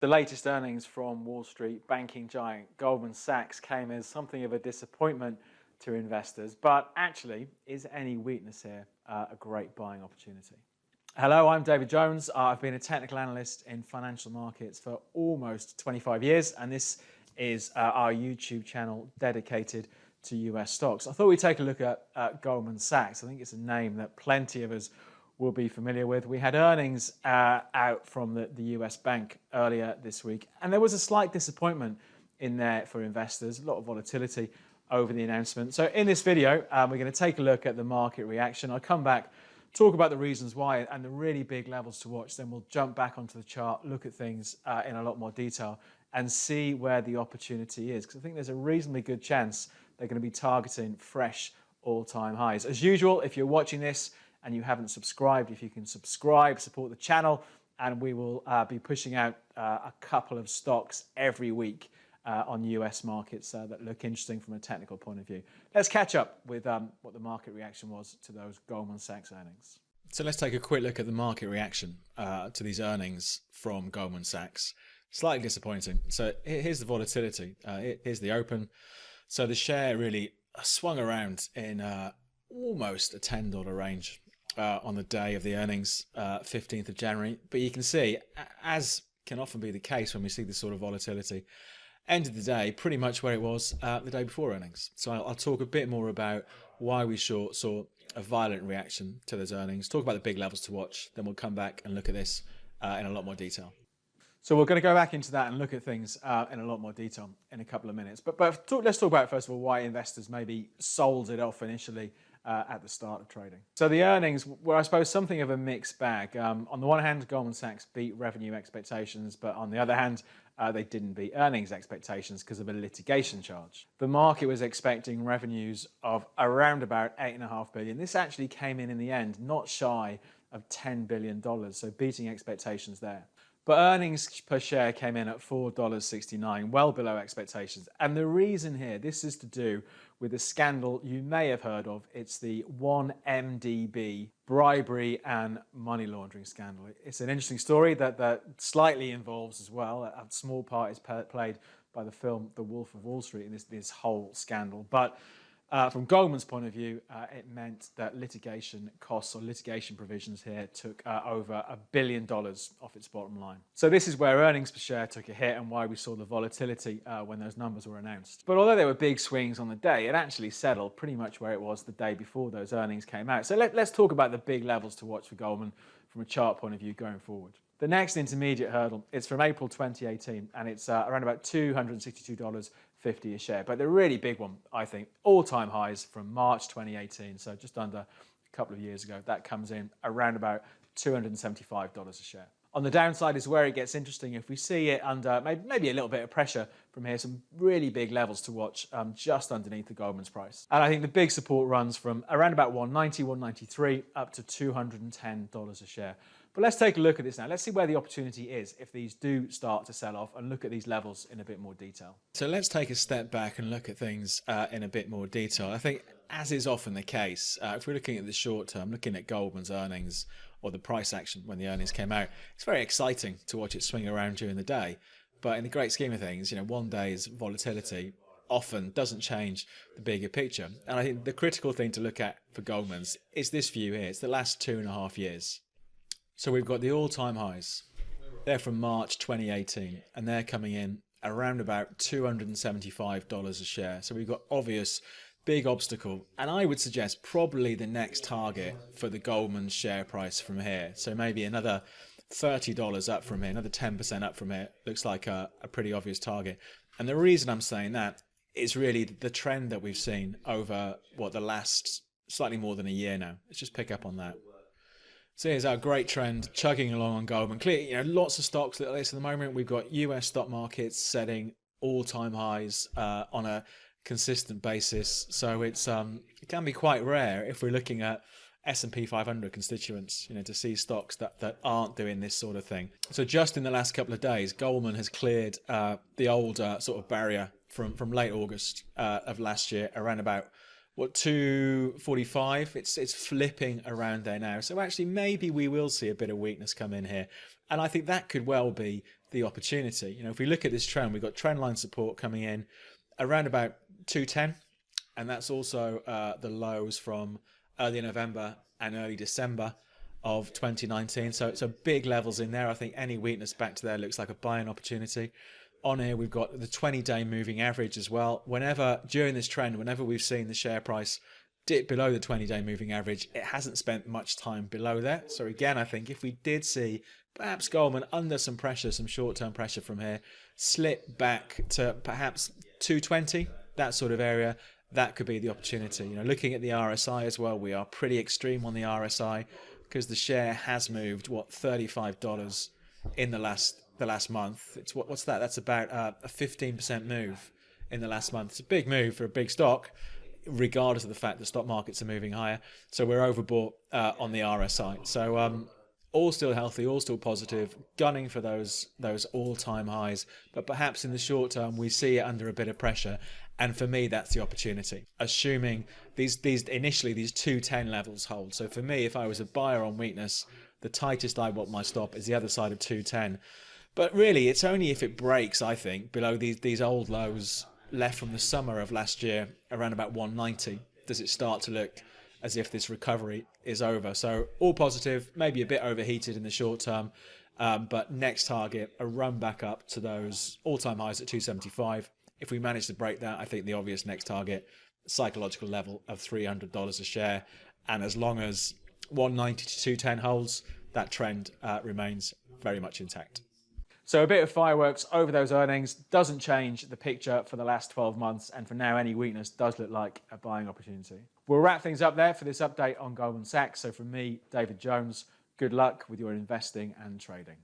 The latest earnings from Wall Street banking giant Goldman Sachs came as something of a disappointment to investors, but actually, is any weakness here a great buying opportunity? Hello, I'm David Jones. I've been a technical analyst in financial markets for almost 25 years, and this is our YouTube channel dedicated to US stocks. I thought we'd take a look at Goldman Sachs. I think it's a name that plenty of us will be familiar with. We had earnings out from the US bank earlier this week, and there was a slight disappointment in there for investors, a lot of volatility over the announcement. So in this video, we're going to take a look at the market reaction. I'll come back, talk about the reasons why and the really big levels to watch. Then we'll jump back onto the chart, look at things in a lot more detail and see where the opportunity is. Because I think there's a reasonably good chance they're going to be targeting fresh all-time highs. As usual, if you're watching this and you haven't subscribed, if you can subscribe, support the channel, and we will be pushing out a couple of stocks every week on US markets that look interesting from a technical point of view. Let's catch up with what the market reaction was to those Goldman Sachs earnings. So let's take a quick look at the market reaction to these earnings from Goldman Sachs. Slightly disappointing. So here's the volatility. Here's the open. So the share really swung around in almost a $10 range on the day of the earnings, 15th of January. But you can see, as can often be the case when we see this sort of volatility, end of the day, pretty much where it was the day before earnings. So I'll talk a bit more about why we saw a violent reaction to those earnings, talk about the big levels to watch, then we'll come back and look at this in a lot more detail. So we're going to go back into that and look at things in a lot more detail in a couple of minutes. But let's talk about, first of all, why investors maybe sold it off initially at the start of trading. So the earnings were, I suppose, something of a mixed bag. On the one hand, Goldman Sachs beat revenue expectations, but on the other hand, they didn't beat earnings expectations because of a litigation charge. The market was expecting revenues of around about $8.5 billion. This actually came in the end, not shy of $10 billion, so beating expectations there. But earnings per share came in at $4.69, well below expectations. And the reason here, this is to do with a scandal you may have heard of. It's the 1MDB bribery and money laundering scandal. It's an interesting story that slightly involves as well. A small part is played by the film The Wolf of Wall Street in this whole scandal. But from Goldman's point of view, it meant that litigation costs or litigation provisions here took over $1 billion off its bottom line. So this is where earnings per share took a hit and why we saw the volatility when those numbers were announced. But although there were big swings on the day, it actually settled pretty much where it was the day before those earnings came out. So let's talk about the big levels to watch for Goldman from a chart point of view going forward. The next intermediate hurdle is from April 2018, and it's around about $262.50 a share. But the really big one, I think, all-time highs from March 2018, so just under a couple of years ago. That comes in around about $275 a share. On the downside is where it gets interesting. If we see it under maybe a little bit of pressure from here, some really big levels to watch just underneath the Goldman's price. And I think the big support runs from around about 190, 193 up to $210 a share. But let's take a look at this now. Let's see where the opportunity is if these do start to sell off and look at these levels in a bit more detail. So let's take a step back and look at things in a bit more detail. I think, as is often the case, if we're looking at the short term, looking at Goldman's earnings or the price action when the earnings came out, it's very exciting to watch it swing around during the day. But in the great scheme of things, one day's volatility often doesn't change the bigger picture. And I think the critical thing to look at for Goldman's is this view here. It's the last 2.5 years. So we've got the all-time highs. They're from March 2018, and they're coming in around about $275 a share. So we've got obvious big obstacle, and I would suggest probably the next target for the Goldman share price from here. So maybe another $30 up from here, another 10% up from here. Looks like a pretty obvious target. And the reason I'm saying that is really the trend that we've seen over the last slightly more than a year now. Let's just pick up on that. So here's our great trend chugging along on Goldman. Clearly, lots of stocks like this at the moment. We've got US stock markets setting all-time highs on a consistent basis. So it can be quite rare if we're looking at S&P 500 constituents, to see stocks that aren't doing this sort of thing. So just in the last couple of days, Goldman has cleared the old sort of barrier from late August of last year, around about 245. It's flipping around there now. So actually maybe we will see a bit of weakness come in here. And I think that could well be the opportunity. If we look at this trend, we've got trend line support coming in around about 210, and that's also the lows from early November and early December of 2019. So big levels in there. I think any weakness back to there looks like a buying opportunity. On here, we've got the 20-day moving average as well. During this trend, whenever we've seen the share price dip below the 20-day moving average, it hasn't spent much time below there. So again, I think if we did see perhaps Goldman under some pressure, some short-term pressure from here, slip back to perhaps 220, that sort of area, that could be the opportunity. Looking at the RSI as well, we are pretty extreme on the RSI because the share has moved, $35 in the last month. It's what's that? That's about a 15% move in the last month. It's a big move for a big stock, regardless of the fact that stock markets are moving higher. So we're overbought on the RSI. So all still healthy, all still positive, gunning for those all-time highs. But perhaps in the short term, we see it under a bit of pressure. And for me, that's the opportunity, assuming these 210 levels hold. So for me, if I was a buyer on weakness, the tightest I want my stop is the other side of 210. But really, it's only if it breaks, I think, below these old lows left from the summer of last year, around about 190, does it start to look as if this recovery is over. So all positive, maybe a bit overheated in the short term, but next target, a run back up to those all-time highs at 275. If we manage to break that, I think the obvious next target, psychological level of $300 a share. And as long as 190 to 210 holds, that trend remains very much intact. So a bit of fireworks over those earnings doesn't change the picture for the last 12 months. And for now, any weakness does look like a buying opportunity. We'll wrap things up there for this update on Goldman Sachs. So from me, David Jones, good luck with your investing and trading.